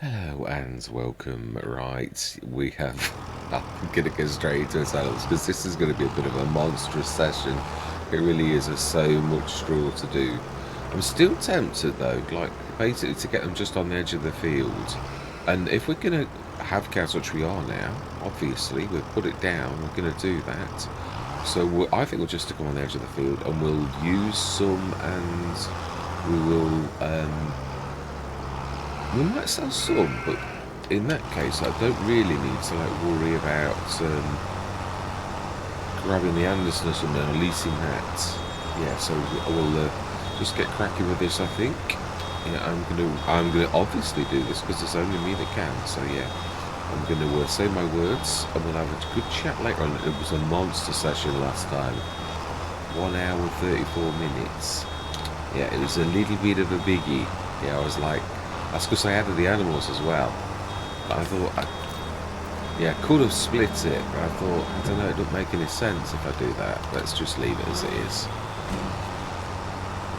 Hello and welcome. Right, we have. I'm gonna go straight into ourselves because this is going to be a bit of a monstrous session. It really is. There's so much straw to do. I'm still tempted though, like basically to get them just on the edge of the field. And if we're gonna have cows, which we are now, obviously we've put it down. We're gonna do that. So I think we'll just stick them on the edge of the field, and we'll use some, and we will. We might sell some, but in that case, I don't really need to like worry about grabbing the Anderson or something and leasing that. Yeah, so I will just get cracking with this. I think. Yeah, I'm gonna obviously do this because it's only me that can. So yeah, I'm gonna say my words, and we'll have a good chat later on. It was a monster session last time. 1 hour and 34 minutes. Yeah, it was a little bit of a biggie. Yeah, I was like. That's because I added the animals as well. But I thought, yeah, I could have split it, but I thought, I don't know, it doesn't make any sense if I do that. Let's just leave it as it is.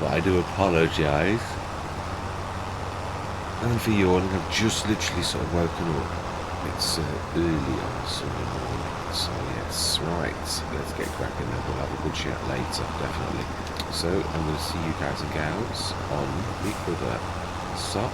But I do apologise. And for yawning, I've just literally sort of woken up. It's early on a Sunday morning. So yes, right, let's get cracking then. We'll have a good chat later, definitely. So I'm going to see you guys and gals on the other side.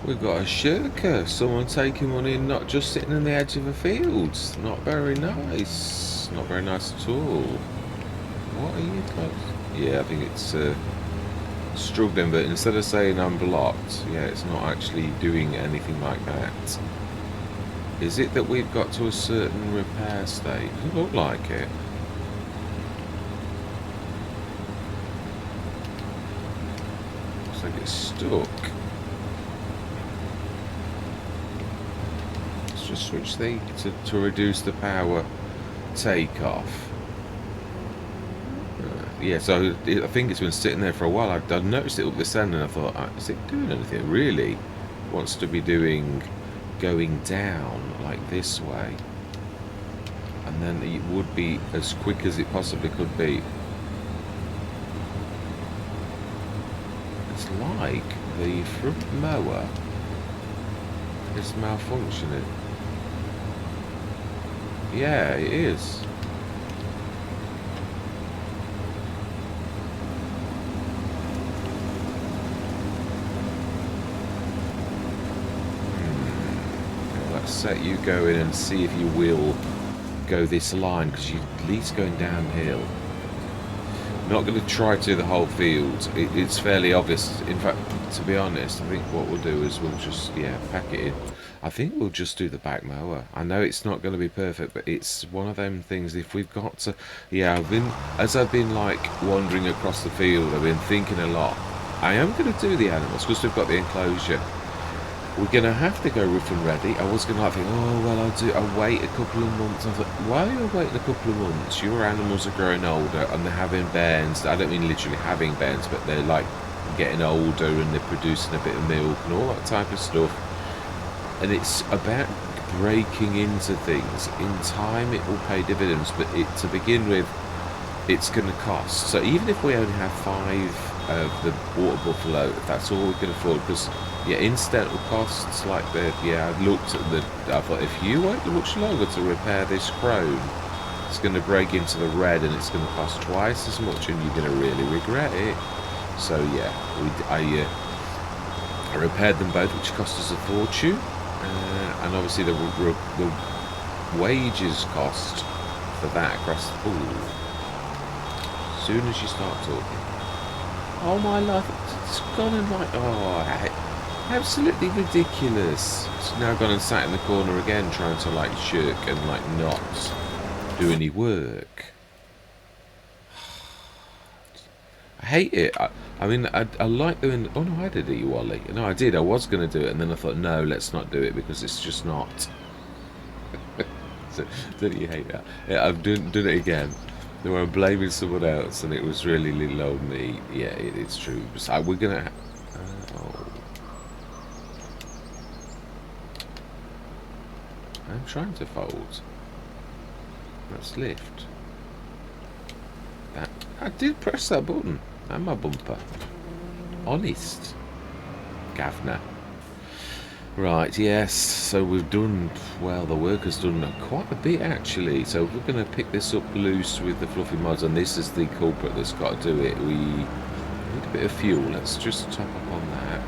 We've got a shirker. Someone taking one in, not just sitting on the edge of a field. Not very nice. Not very nice at all. What are you guys? Yeah, I think it's struggling, but instead of saying I'm blocked, yeah, it's not actually doing anything like that. Is it that we've got to a certain repair state? Doesn't look like it. Looks like it's stuck. Let's just switch the to reduce the power takeoff. Yeah, so I think it's been sitting there for a while. I noticed it up this end and I thought, is it doing anything? It really wants to be doing going down like this way. And then it would be as quick as it possibly could be. It's like the front mower is malfunctioning. Yeah, it is. Set you go in and see if you will go this line, because you're at least going downhill. Not going to try to do the whole field. It's fairly obvious. In fact, to be honest, I think what we'll do is we'll just pack it in. I think we'll just do the back mower. I know it's not going to be perfect, but it's one of them things. If we've got to, as I've been like wandering across the field, I've been thinking a lot. I am going to do the animals because we've got the enclosure. We're going to have to go rough and ready. I was going to think, oh, well, I'll wait a couple of months. I thought, why are you waiting a couple of months? Your animals are growing older and they're having bairns. I don't mean literally having bairns, but they're like getting older and they're producing a bit of milk and all that type of stuff. And it's about breaking into things. In time, it will pay dividends, but to begin with, it's going to cost. So even if we only have 5 of the water buffalo, if that's all we can afford, because incidental costs like the I looked at I thought if you wait much longer to repair this chrome, it's going to break into the red and it's going to cost twice as much and you're going to really regret it. So I repaired them both, which cost us a fortune, and obviously the wages cost for that across the pool. As soon as you start talking, oh my life, it's gone and like, absolutely ridiculous. It's now gone and sat in the corner again trying to like shirk and like not do any work. I hate it. I mean, I like doing... Oh no, I did it, you Ollie. No, I did. I was going to do it and then I thought, no, let's not do it because it's just not. So, don't you hate that? Yeah, I've done it again. They were blaming someone else and it was really low on me. Yeah, it's true. So we're going to... I'm trying to fold. Let's lift. That I did press that button. And my bumper. Honest. Gavner. Right, yes. So we've done, well, the work has done quite a bit actually. So we're going to pick this up loose with the fluffy mods, and this is the culprit that's got to do it. We need a bit of fuel. Let's just top up on that.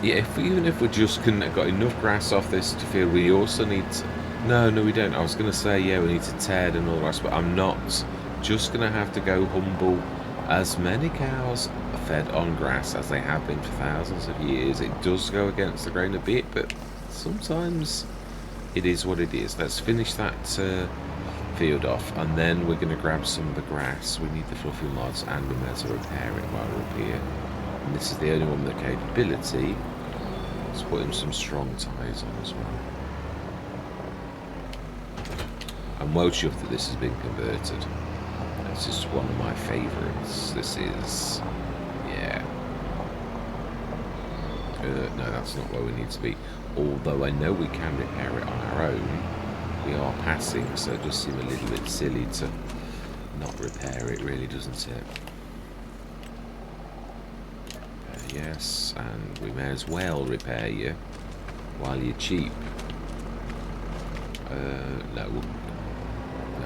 Yeah, even if we just got enough grass off this to feel, we also need to, no, we don't. I was going to say, we need to tear and all the rest, but I'm not. Just going to have to go humble. As many cows are fed on grass as they have been for thousands of years. It does go against the grain a bit, but sometimes it is what it is. Let's finish that field off, and then we're going to grab some of the grass. We need the fluffy mods, and we may as well repair it while we're up here. And this is the only one with the capability. Let's put in some strong ties on as well. I'm well chuffed that this has been converted. This is one of my favourites. This is... no, that's not where we need to be. Although I know we can repair it on our own. We are passing, so it does seem a little bit silly to not repair it, really, doesn't it? Yes, and we may as well repair you while you're cheap. No,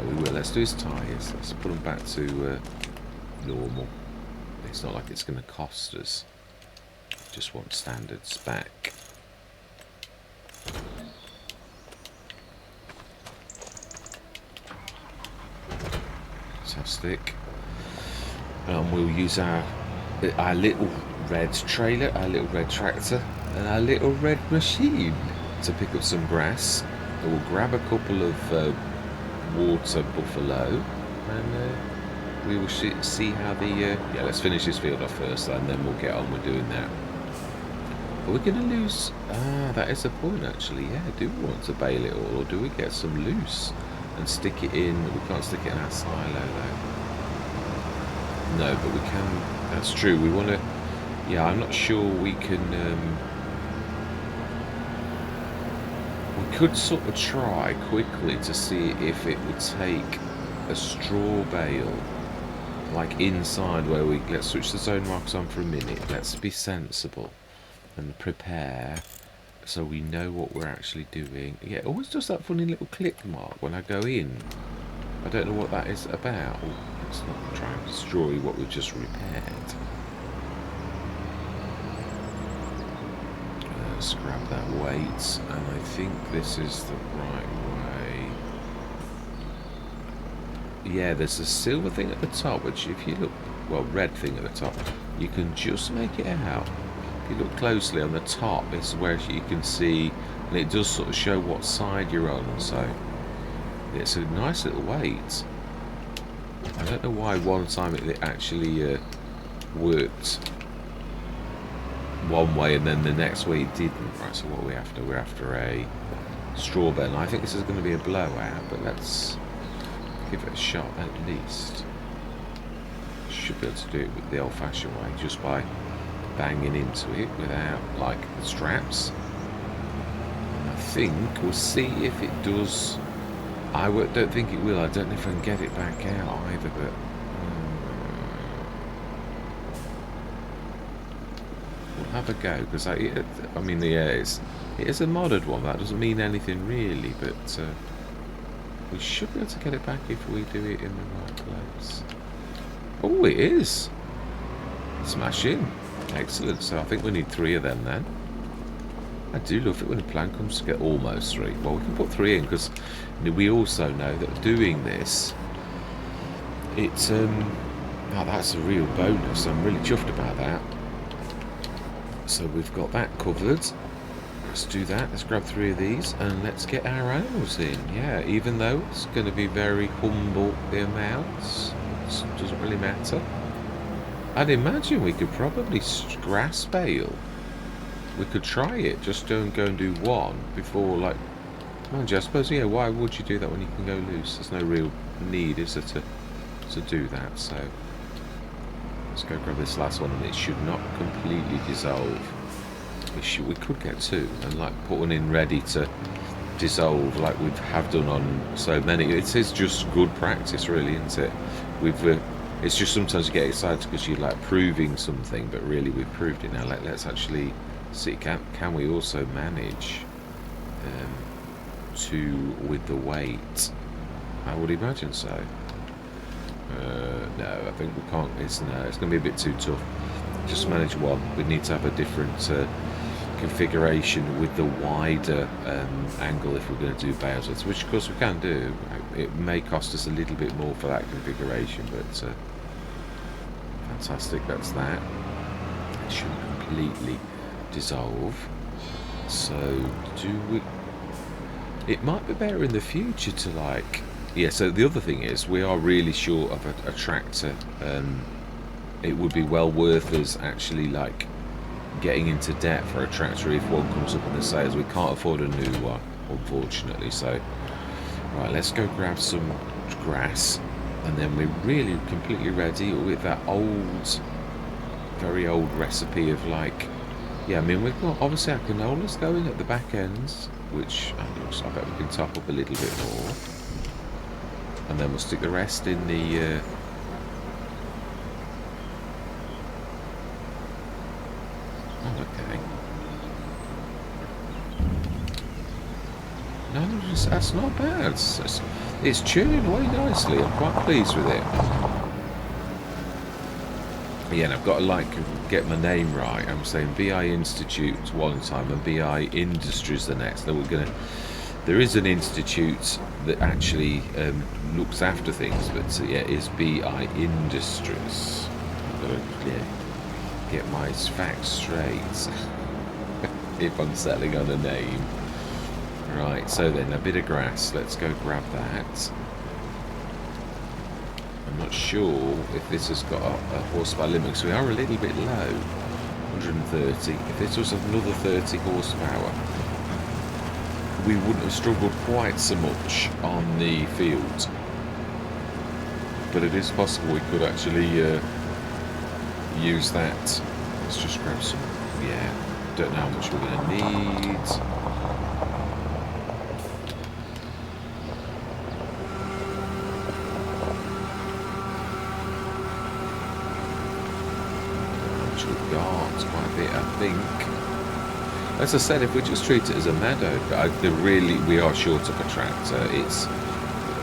we will. Let's do his tyres. Let's put them back to normal. It's not like it's going to cost us just want standards back. Fantastic. And we'll use our little red trailer, our little red tractor, and our little red machine to pick up some grass. And we'll grab a couple of water buffalo, and we will see how the yeah, let's finish this field off first, and then we'll get on with doing that. Are we going to lose? That is a point actually. Yeah, do we want to bale it all, or do we get some loose and stick it in? We can't stick it in our silo though. No, but we can. That's true. We want to. Yeah, I'm not sure we can. We could sort of try quickly to see if it would take a straw bale, like inside where we. Let's switch the zone markers on for a minute. Let's be sensible and prepare so we know what we're actually doing. Yeah, it always does that funny little click mark when I go in. I don't know what that is about. Let's not try and destroy what we've just repaired. Let's grab that weight, and I think this is the right way. Yeah, there's a silver thing at the top, which if you look, well, red thing at the top, you can just make it out. If you look closely on the top, it's where you can see, and it does sort of show what side you're on, so it's a nice little weight. I don't know why one time it actually worked one way and then the next way it didn't. Right, so what are we after? We're after a straw bale. I think this is going to be a blowout, but let's give it a shot at least. Should be able to do it with the old-fashioned way, just by banging into it without, like, the straps. I think we'll see if it does. I don't think it will. I don't know if I can get it back out either, but we'll have a go, because I mean, yeah, it is a modded one. That doesn't mean anything really, but we should be able to get it back if we do it in the right place. Oh, it is. Smashing. Excellent. So I think we need 3 of them then. I do love it when a plan comes to get almost 3. Well, we can put 3 in, because we also know that doing this, it's oh, that's a real bonus. I'm really chuffed about that. So we've got that covered. Let's do that. Let's grab 3 of these and let's get our animals in. Yeah, even though it's going to be very humble, the amounts, it doesn't really matter. I'd imagine we could probably grass bale. We could try it. Just don't go and do 1 before, like, mind you, I suppose, yeah, why would you do that when you can go loose? There's no real need, is there, to do that, so let's go grab this last one, and it should not completely dissolve. We could get 2 and, like, put one in ready to dissolve like we have done on so many. It is just good practice, really, isn't it? It's just sometimes you get excited because you're, like, proving something, but really we've proved it now. Let's actually see, can we also manage with the weight? I would imagine so. No, I think we can't. It's going to be a bit too tough. Just manage 1. We need to have a different configuration with the wider angle if we're going to do bales, which of course we can do. It may cost us a little bit more for that configuration, but fantastic. That's that. It shouldn't completely dissolve. So do we? It might be better in the future to, like, yeah. So the other thing is, we are really short of a tractor. It would be well worth us actually, like, getting into debt for a tractor if one comes up in the sales. We can't afford a new one, unfortunately. So right, let's go grab some grass, and then we're really completely ready with that old, very old recipe of, like, yeah, I mean, we've got obviously our canolas going at the back ends, which I bet we can top up a little bit more, and then we'll stick the rest in the okay. No, that's not bad. It's churning away nicely. I'm quite pleased with it. Yeah, and I've got to like get my name right. I'm saying BI Institute one time and BI Industries the next. Then we're gonna. There is an institute that actually looks after things, but yeah, it's BI Industries. I've got to get my facts straight if I'm settling on a name. Right, so then a bit of grass. Let's go grab that. I'm not sure if this has got a horsepower limit, because we are a little bit low. 130. If this was another 30 horsepower, we wouldn't have struggled quite so much on the field. But it is possible we could actually use that. Let's just grab some. Yeah, don't know how much we're going to need. We've got quite a bit, I think. As I said, if we just treat it as a meadow, we are short of a tractor. It's,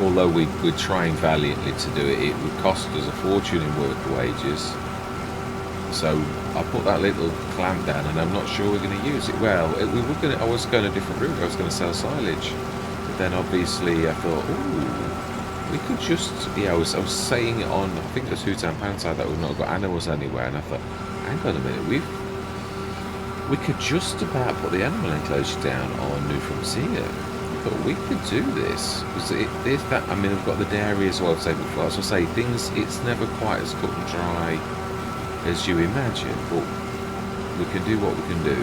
although we're trying valiantly to do it, it would cost us a fortune in work wages. So I put that little clamp down, and I'm not sure we're going to use it. Well, I was going a different route. I was going to sell silage, but then obviously I thought, ooh, we could just, I was saying it on, I think the 2 £10 side that we've not got animals anywhere, and I thought, hang on a minute, we could just about put the animal enclosure down on New Frontier, but we could do this because I mean, we've got the dairy as well. I've said before, so I say things. It's never quite as cut and dry as you imagine, but we can do what we can do.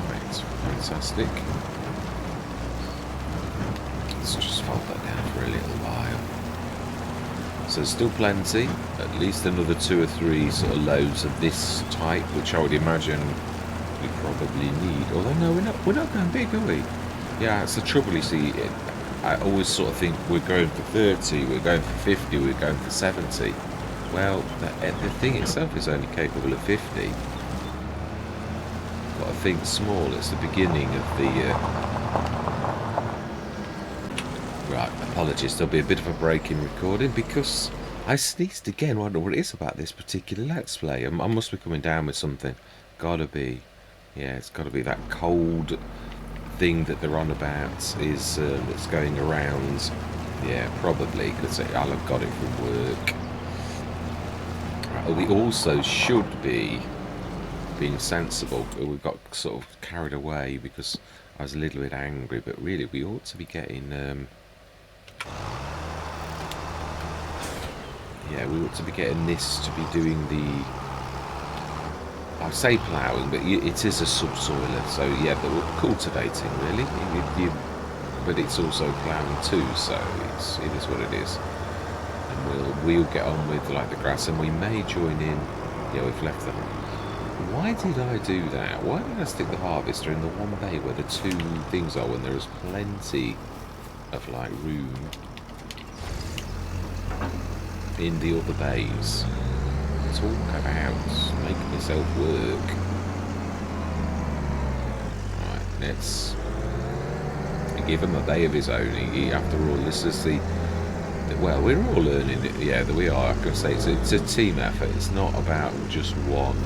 Right, fantastic. Let's just fold that down for a little while. So there's still plenty, at least another 2 or 3 sort of loads of this type, which I would imagine we probably need. Although no, we're not going big, are we? Yeah, it's the trouble, you see. I always sort of think we're going for 30, we're going for 50, we're going for 70. Well, the thing itself is only capable of 50. Got to think small. It's the beginning of the. Right, apologies, there'll be a bit of a break in recording because I sneezed again. I wonder what it is about this particular Let's Play. I must be coming down with something. Gotta be. Yeah, it's gotta be that cold thing that they're on about is that's going around. Yeah, probably, because I'll have got it from work. Right, we also should be being sensible. We got sort of carried away because I was a little bit angry, but really we ought to be getting... yeah, we ought to be getting this to be doing the... I say ploughing, but it is a subsoiler, so yeah, but we're cultivating really. But it's also ploughing too, so it is what it is. And we'll get on with like the grass, and we may join in. Yeah, we've left the... Why did I do that? Why did I stick the harvester in the one bay where the 2 things are when there is plenty of like room in the other bays? Talk about making yourself work. Right, let's give him a bay of his own. After all, this is the... Well, we're all learning it. Yeah, that we are. I can say it's a team effort. It's not about just one.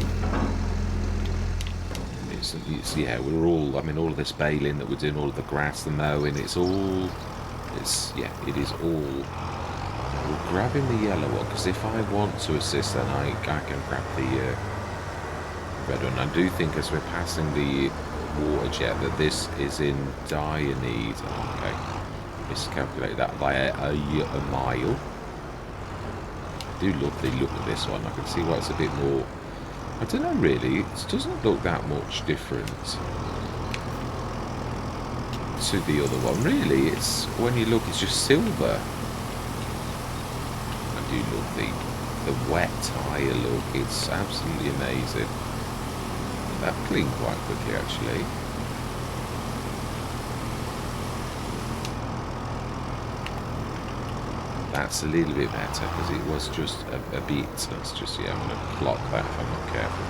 It's yeah, we're all... I mean, all of this baling that we're doing, all of the grass, the mowing, it's all... yeah, it is all... We're grabbing the yellow one, because if I want to assist, then I can grab the red one. I do think as we're passing the water jet that this is in dire need. Okay, miscalculate that by a mile. I do love the look of this one. I can see why it's a bit more... I don't know really, it doesn't look that much different to the other one. Really, it's... When you look, it's just silver. I do love the wet tyre look. It's absolutely amazing. That cleaned quite quickly actually. That's a little bit better because it was just a bit. That's just, yeah, I'm going to clock that if I'm not careful.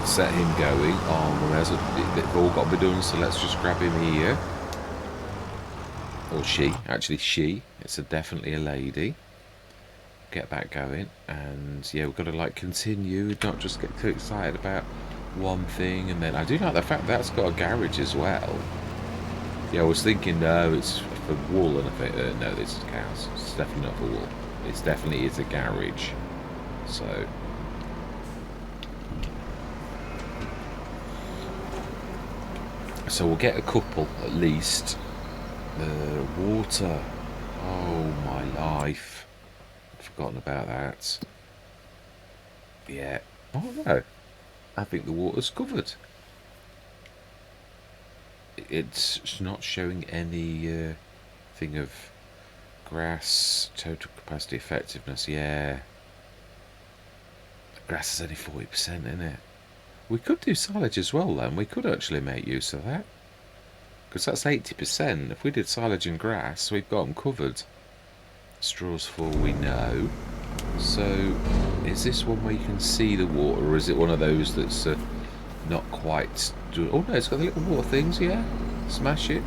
set him going. Oh, they've all got to be done, so let's just grab him here. Or she, actually she. It's definitely a lady. Get that going, and yeah, we've got to like continue, not just get too excited about one thing. And then I do like the fact that's got a garage as well. Yeah, I was thinking, no, it's for wool, and I think, no, this is cows. It's definitely not for wool. It's definitely is a garage. So we'll get a couple at least. Water. Oh my life. I've forgotten about that. Yeah. Oh no. I think the water's covered. It's not showing any thing of grass, total capacity effectiveness. Yeah. Grass is only 40%, isn't it? We could do silage as well then. We could actually make use of that. Because that's 80%. If we did silage and grass, we've got them covered. Straw's full, we know. So, is this one where you can see the water, or is it one of those that's not quite... Oh no, it's got the little water things, yeah? Smash it.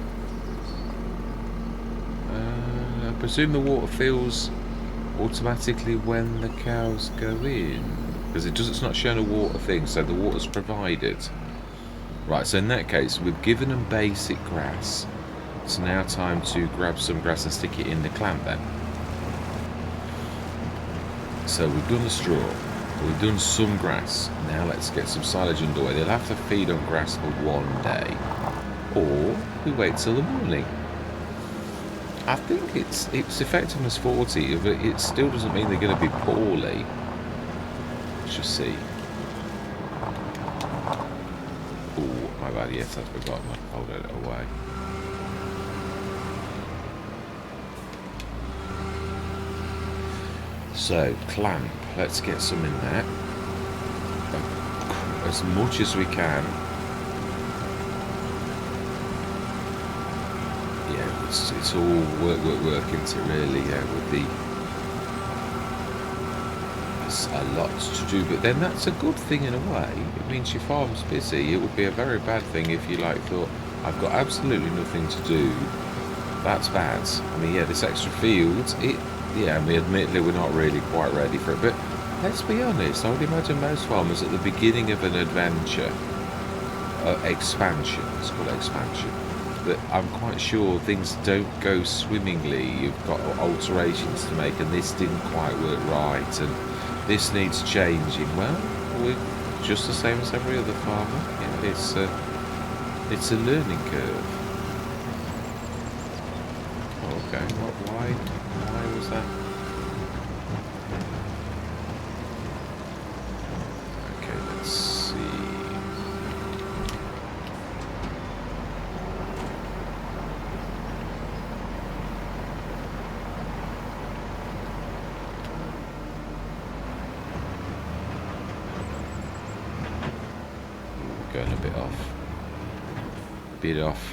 I presume the water fills automatically when the cows go in. Because it's not showing a water thing, so the water's provided. Right, so in that case, we've given them basic grass. It's now time to grab some grass and stick it in the clamp then. So we've done the straw, we've done some grass. Now let's get some silage underway. They'll have to feed on grass for one day. Or we wait till the morning. I think it's effectiveness 40, but it still doesn't mean they're going to be poorly. Let's just see. Oh, my bad, yes, I've forgotten. I'll hold it away. So, clamp. Let's get some in there. As much as we can. Yeah, it's all work into really, yeah, with the... There's a lot to do, but then that's a good thing in a way. It means your farm's busy. It would be a very bad thing if you like thought, I've got absolutely nothing to do. That's bad. I mean, yeah, this extra field, yeah, I mean, admittedly, we're not really quite ready for it, but let's be honest, I would imagine most farmers at the beginning of an adventure, expansion, it's called expansion, that I'm quite sure things don't go swimmingly. You've got alterations to make, and this didn't quite work right, and this needs changing. Well, we're just the same as every other farmer. Yeah, it's a learning curve. Oh, okay, why was that? Okay, let's see. Going a bit off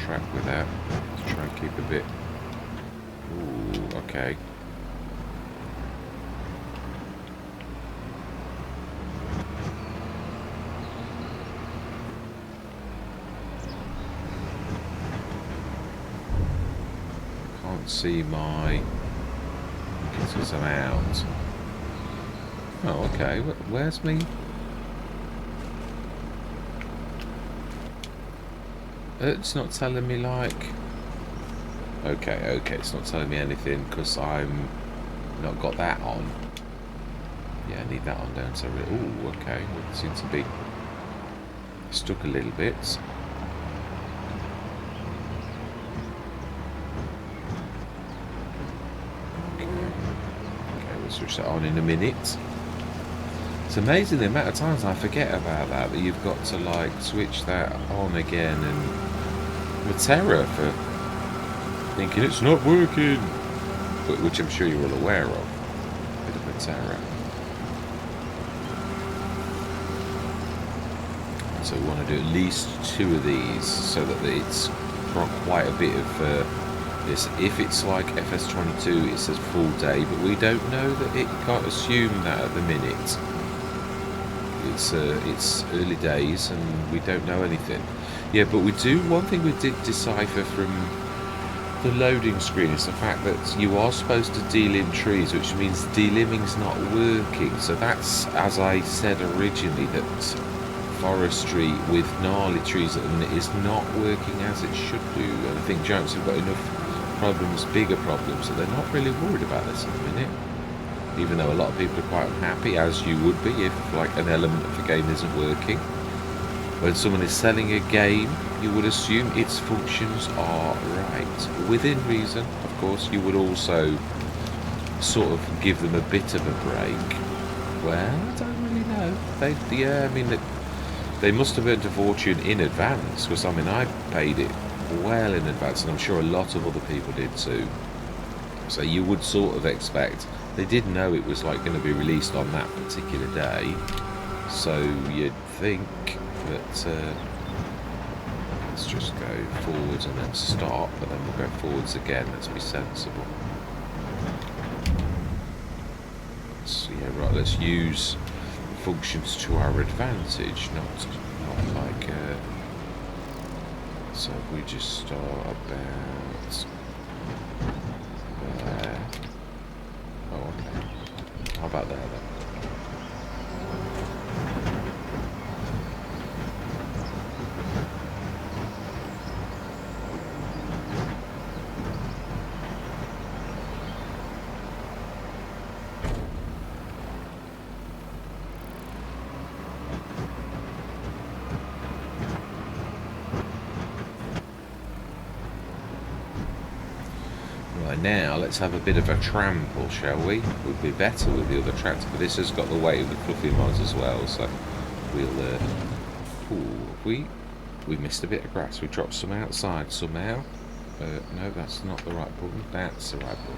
track with that. Try and keep a bit. Ooh, okay. Can't see my. Because I'm out. Oh, okay. Where's me? It's not telling me like... Okay, it's not telling me anything because I'm not got that on. Yeah, I need that on down so... Ooh, okay, it seems to be stuck a little bit. Okay, we'll switch that on in a minute. It's amazing the amount of times I forget about that you've got to like switch that on again, and the terror for thinking it's not working, but which I'm sure you're all aware of. A bit of a terror. So we want to do at least 2 of these so that it's got quite a bit of this. If it's like FS25, it says full day, but we don't know that. It can't assume that at the minute. It's early days and we don't know anything. Yeah, but one thing we did decipher from the loading screen is the fact that you are supposed to delimb trees, which means delimbing's not working. So that's, as I said originally, that forestry with gnarly trees is not working as it should do. And I think giants have got enough problems, bigger problems, so they're not really worried about this at the minute. Even though a lot of people are quite unhappy, as you would be if like an element of the game isn't working. When someone is selling a game, you would assume its functions are right. Within reason, of course, you would also sort of give them a bit of a break. Well, I don't really know. They must have earned a fortune in advance, because I mean, I paid it well in advance, and I'm sure a lot of other people did too. So you would sort of expect, they did know it was like going to be released on that particular day, so you'd think that let's just go forwards and then stop, and then we'll go forwards again. Let's be sensible. So yeah, right, let's use functions to our advantage, not like so if we just start about there. Oh, okay. How about there then? Now let's have a bit of a trample, shall we? Would be better with the other tractor, but this has got the weight of the fluffy mods as well, so we'll we missed a bit of grass. We dropped some outside somehow. No, that's not the right button. That's the right button.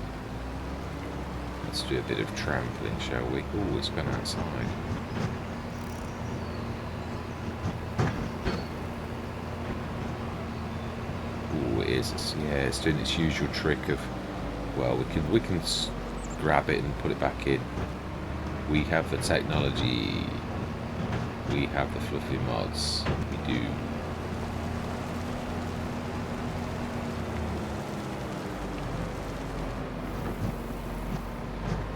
Let's do a bit of trampling, shall we? Oh, it's gone outside. Oh, it is. Yeah, it's doing its usual trick of, well, we can grab it and put it back in. We have the technology. We have the fluffy mods. We do.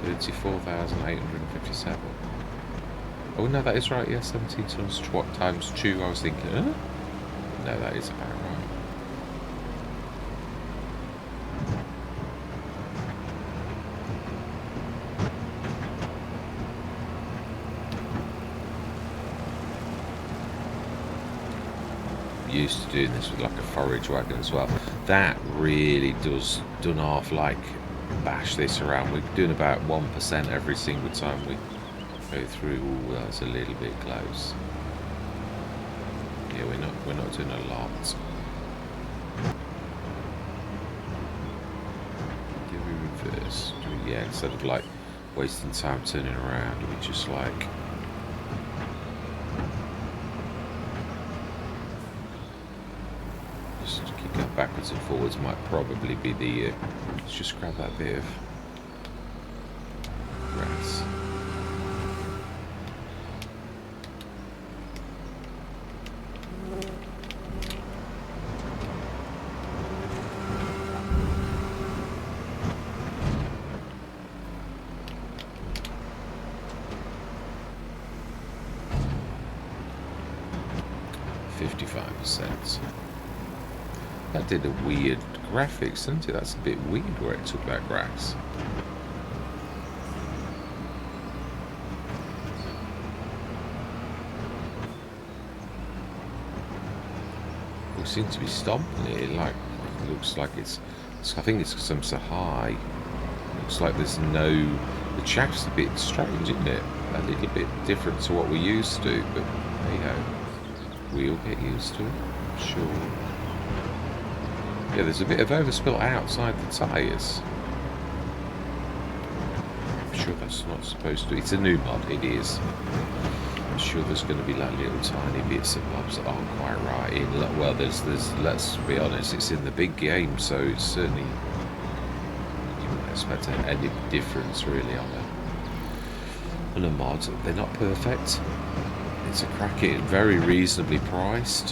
$34,857. Oh no, that is right. Yeah, 17 tons times 2. I was thinking, huh? No, that is about right. Used to doing this with like a forage wagon as well. That really does done half like bash this around. We're doing about 1% every single time we go through. Ooh, that's a little bit close. Yeah, we're not doing a lot. Do we reverse? Yeah, instead of like wasting time turning around, we just like backwards and forwards might probably be the let's just grab that bit of grass. %. That did a weird graphics, didn't it? That's a bit weird where it took that grass. We seem to be stomping it. Like, it looks like it's I think it's because I'm so high. Looks like there's no. The shaft's a bit strange, isn't it? A little bit different to what we're used to, but hey ho, we'll get used to it, I'm sure. Yeah, there's a bit of overspill outside the tyres. I'm sure that's not supposed to. It's a new mod, it is. I'm sure there's going to be like little tiny bits and bobs that aren't quite right. Well, there's. Let's be honest, it's in the big game, so it's certainly you wouldn't expect any difference really on a mod. They're not perfect. It's a cracking, very reasonably priced,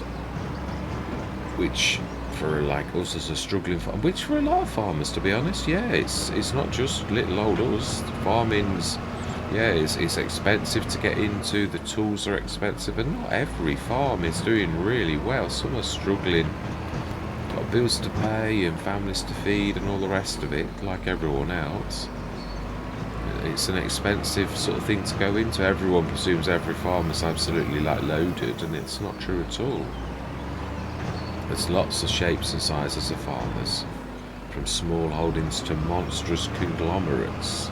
which for like us as a struggling farm, which for a lot of farmers, to be honest, yeah, it's not just little old us. Farming's, yeah, it's expensive to get into. The tools are expensive, and not every farm is doing really well. Some are struggling, got bills to pay and families to feed and all the rest of it, like everyone else. It's an expensive sort of thing to go into. Everyone presumes every farm is absolutely like loaded, and it's not true at all. There's lots of shapes and sizes of farmers, from small holdings to monstrous conglomerates.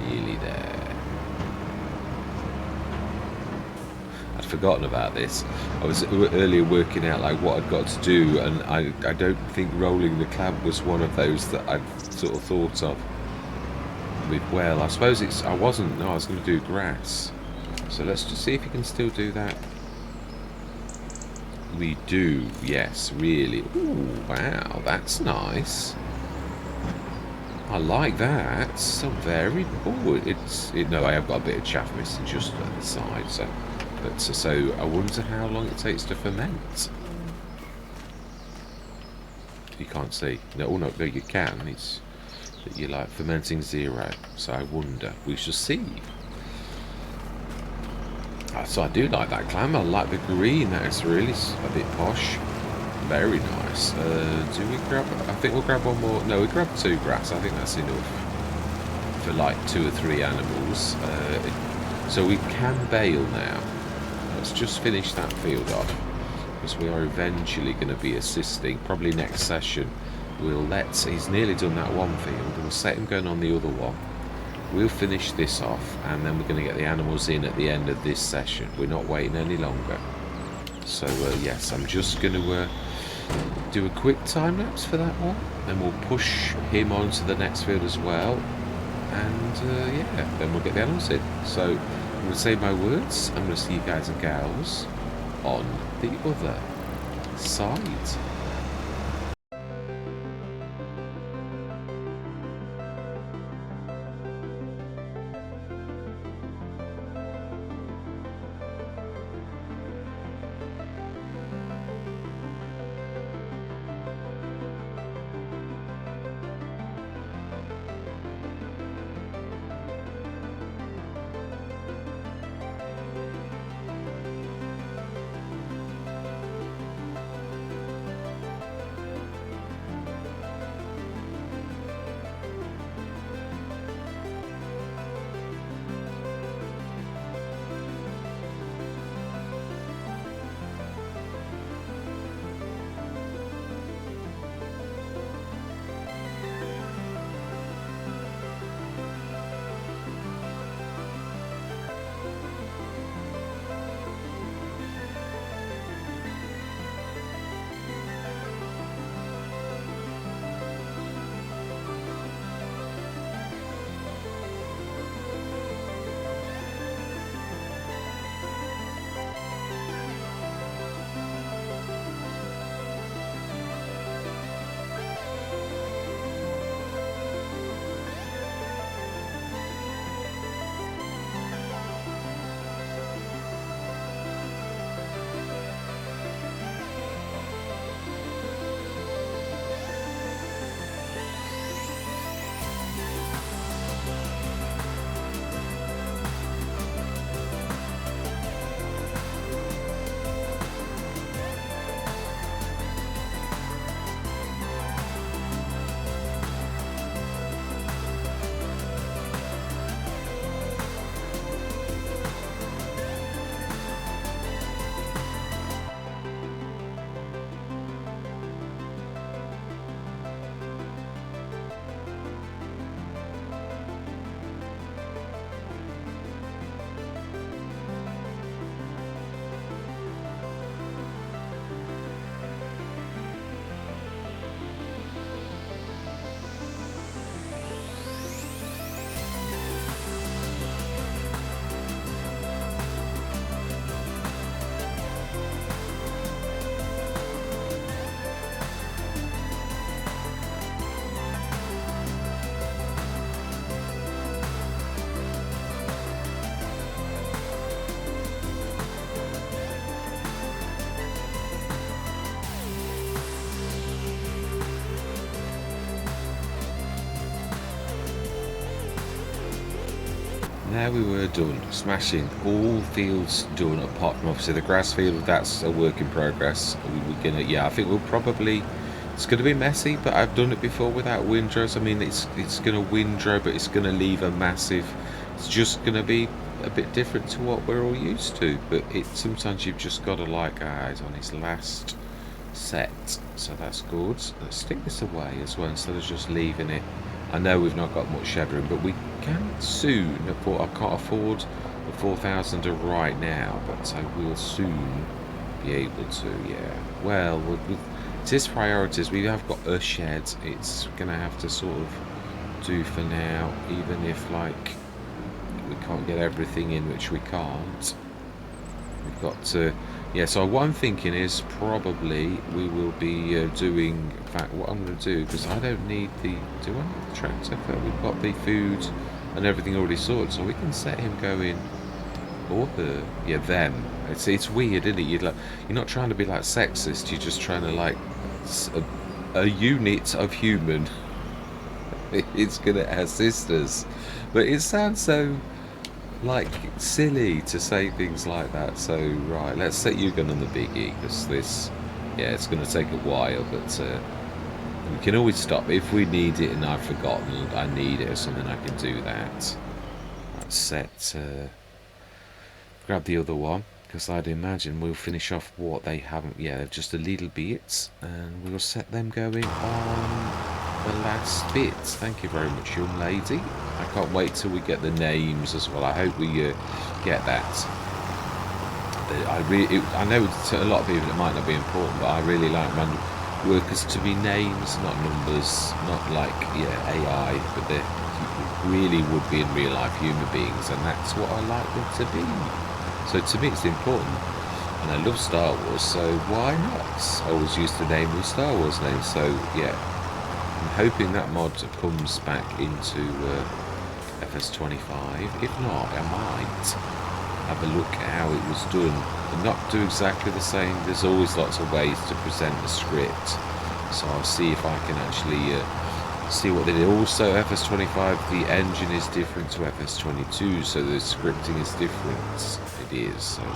Nearly there. I'd forgotten about this. I was earlier working out like what I'd got to do, and I don't think rolling the clamp was one of those that I'd sort of thought of. Well, I suppose I was going to do grass. So let's just see if you can still do that. We do, yes, really. Ooh, wow, that's nice. I like that. So very. Oh, no, I have got a bit of chaff missing just at the side. So I wonder how long it takes to ferment. You can't see. No, no, you can. It's that you like fermenting 0. So I wonder. We shall see. So I do like that clam. I like the green. That is really a bit posh. Very nice. Do we grab... I think we'll grab one more. No, we grab 2 grass. I think that's enough for like 2 or 3 animals. So we can bale now. Let's just finish that field off, because we are eventually going to be assisting. Probably next session he's nearly done that one field. We'll set him going on the other one. We'll finish this off, and then we're going to get the animals in at the end of this session. We're not waiting any longer. So, yes, I'm just going to do a quick time lapse for that one. Then we'll push him on to the next field as well. And, yeah, then we'll get the animals in. So, I'm going to say my words. I'm going to see you guys and gals on the other side. There we were, done. Smashing. All fields done, apart from obviously the grass field. That's a work in progress. We're gonna, yeah, I think we'll probably, it's gonna be messy, but I've done it before without windrows. I mean, it's gonna windrow, but it's gonna leave a massive, it's just gonna be a bit different to what we're all used to. But it, sometimes you've just got to like, guys, on his last set. So that's good. Let's stick this away as well, instead of just leaving it. I know we've not got much shed room, but we can soon. I can't afford the 4,000 right now, but I will soon be able to. Yeah. Well, with its priorities, we have got a shed. It's gonna have to sort of do for now, even if like we can't get everything in, which we can't. We've got to. Yeah, so what I'm thinking is probably we will be doing, in fact, what I'm going to do, because I don't need the, do I need the tractor? We've got the food and everything already sorted, so we can set him going, or the, yeah, them. It's weird, isn't it? You're not trying to be like sexist, you're just trying to like, a unit of human. It's going to assist us. But it sounds so like silly to say things like that. So right, let's set you gun on the biggie, because this, yeah, it's going to take a while, but we can always stop if we need it and I've forgotten I need it or something. I can do that. Let's set grab the other one, because I'd imagine we'll finish off what they haven't. Yeah, they're just a little bit, and we'll set them going on the last bit. Thank you very much, young lady. I can't wait till we get the names as well. I hope we get that. I know to a lot of people it might not be important, but I really like my workers to be names, not numbers, not like, yeah, AI, but they really would be in real life human beings, and that's what I like them to be. So to me it's important, and I love Star Wars, so why not? I always used to name them Star Wars names, so yeah. I'm hoping that mod comes back into FS25. If not, I might have a look at how it was done and not do exactly the same. There's always lots of ways to present the script, so I'll see if I can actually see what they did. Also, FS25, the engine is different to FS22, so the scripting is different. It is, so we'll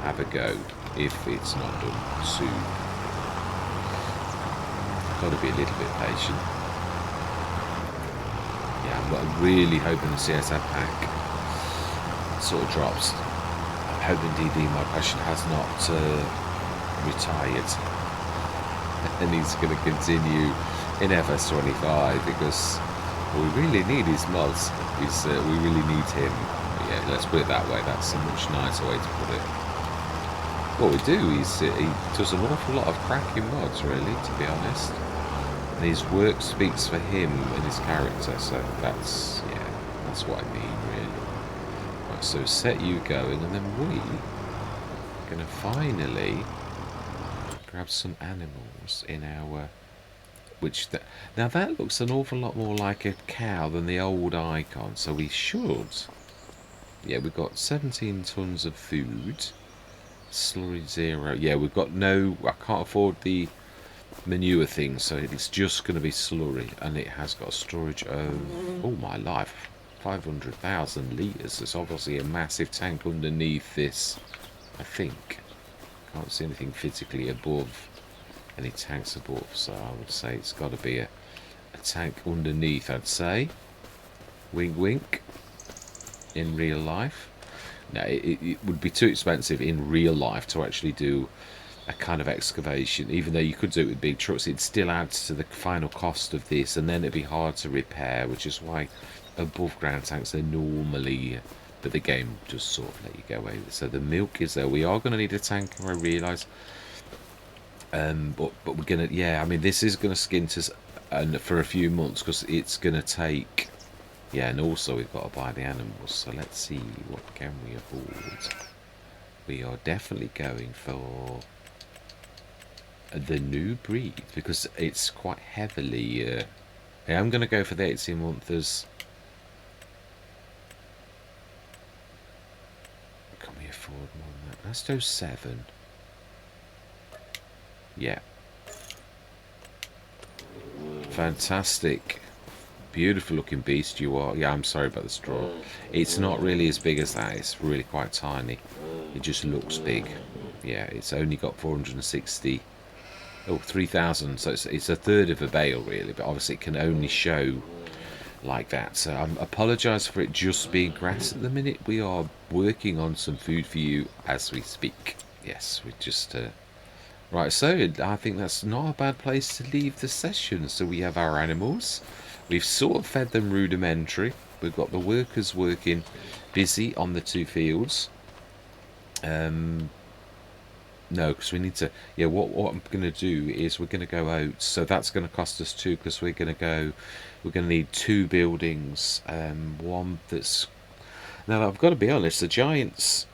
have a go if it's not done soon. Got to be a little bit patient. Yeah, I'm really hoping the CSF pack sort of drops. I'm hoping DD my passion has not retired, and he's going to continue in FS25, because we really need his mods. We really need him. Yeah, let's put it that way. That's a much nicer way to put it. What we do is he does an awful lot of cracking mods, really, to be honest. And his work speaks for him and his character, so that's, yeah, that's what I mean, really. Right, so set you going, and then we're gonna finally grab some animals in our, now that looks an awful lot more like a cow than the old icon, so we should, yeah, we've got 17 tons of food, slurry 0, yeah, we've got no, I can't afford the manure thing, so it's just going to be slurry, and it has got a storage of, oh my life, 500,000 litres. There's obviously a massive tank underneath this, I think. Can't see anything physically above, any tanks above, so I would say it's got to be a tank underneath, I'd say. Wink wink. In real life. No, it would be too expensive in real life to actually do a kind of excavation, even though you could do it with big trucks. It still adds to the final cost of this, and then it'd be hard to repair, which is why above ground tanks are normally, but the game just sort of let you go away with it. So the milk is there. We are going to need a tanker, I realise, but we're gonna, yeah, I mean, this is going to skint us for a few months, because it's going to take, yeah, and also we've got to buy the animals, so let's see what can we afford. We are definitely going for the new breed, because it's quite heavily, yeah, I'm going to go for the 18-monthers. Can we afford more than that? Let's do 7. Yeah. Fantastic. Beautiful looking beast you are. Yeah, I'm sorry about the straw. It's not really as big as that. It's really quite tiny. It just looks big. Yeah, it's only got 460. Oh, 3,000. So it's a third of a bale, really. But obviously it can only show like that. So I apologise for it just being grass at the minute. We are working on some food for you as we speak. Yes, we just... Right, so I think that's not a bad place to leave the session. So we have our animals. We've sort of fed them rudimentary. We've got the workers working busy on the 2 fields. No, because we need to... Yeah, what I'm going to do is we're going to go out. So that's going to cost us 2 because we're going to go... We're going to need 2 buildings. One that's... Now, I've got to be honest, the Giants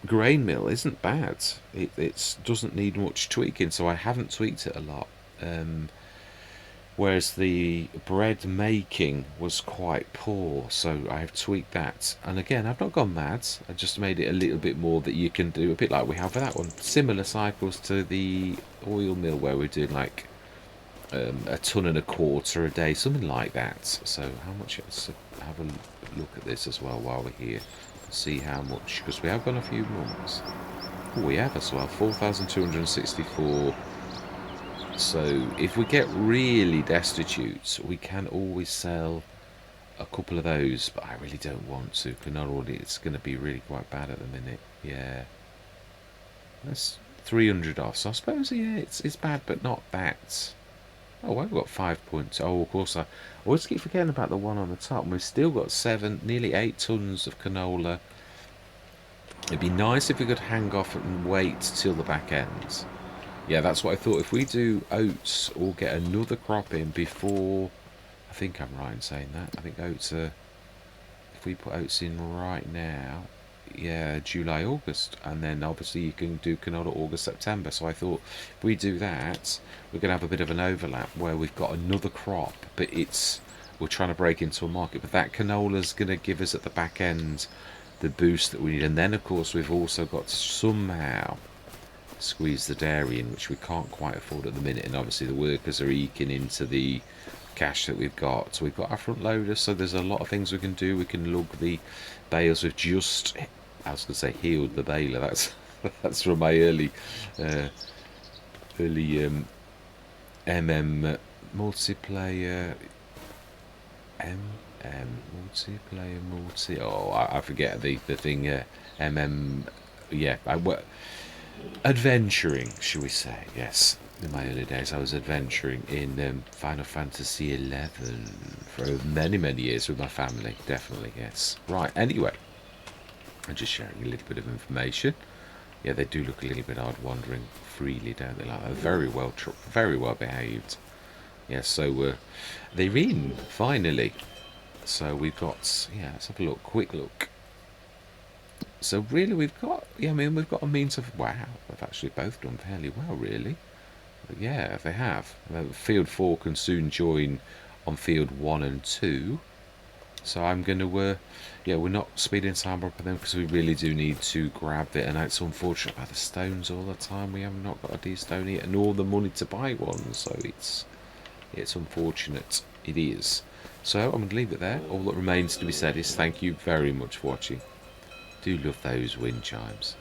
grain mill isn't bad. It doesn't need much tweaking, so I haven't tweaked it a lot. Whereas the bread making was quite poor, so I've tweaked that. And again, I've not gone mad. I just made it a little bit more that you can do, a bit like we have for that one. Similar cycles to the oil mill where we're doing like 1.25 tons a day, something like that. So how much? Let's have a look at this as well while we're here. See how much, because we have gone a few months. Oh, we have as well, 4,264. So if we get really destitute, we can always sell a couple of those, but I really don't want to, because not already it's going to be really quite bad at the minute. Yeah, that's 300 off. So I suppose yeah, it's bad, but not that. Oh, I've got 5 points. Oh, of course I always keep forgetting about the one on the top. We've still got nearly 8 tons of canola. It'd be nice if we could hang off and wait till the back end. Yeah, that's what I thought. If we do oats or get another crop in before... I think I'm right in saying that. I think oats are... If we put oats in right now... Yeah, July, August. And then obviously you can do canola August, September. So I thought if we do that, we're going to have a bit of an overlap where we've got another crop. But it's... We're trying to break into a market. But that canola's going to give us at the back end the boost that we need. And then, of course, we've also got to somehow... squeeze the dairy in, which we can't quite afford at the minute, and obviously the workers are eking into the cash that we've got. So we've got our front loader, so there's a lot of things we can do. We can lug the bales. We've just, I was going to say healed the baler, that's from my early MM multiplayer oh I forget the thing MM, yeah, adventuring, shall we say. Yes, in my early days I was adventuring in Final Fantasy 11 for many years with my family, definitely. Yes. Right, anyway, I'm just sharing a little bit of information. Yeah, they do look a little bit odd wandering freely, don't they? Like they're very well behaved. Yeah, so they're in finally. So we've got, yeah, let's have a look, quick look. So really we've got, yeah, I mean, we've got a means of, wow, they've actually both done fairly well, really. But yeah, they have. Field 4 can soon join on Field 1 and 2. So I'm going to, yeah, we're not speeding time up with them because we really do need to grab it. And it's unfortunate about the stones all the time. We have not got a D-stone yet and all the money to buy one. So it's unfortunate. It is. So I'm going to leave it there. All that remains to be said is thank you very much for watching. Do love those wind chimes.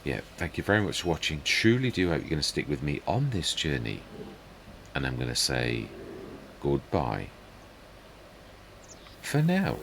Yeah, thank you very much for watching. Truly do hope you're going to stick with me on this journey. And I'm going to say goodbye for now.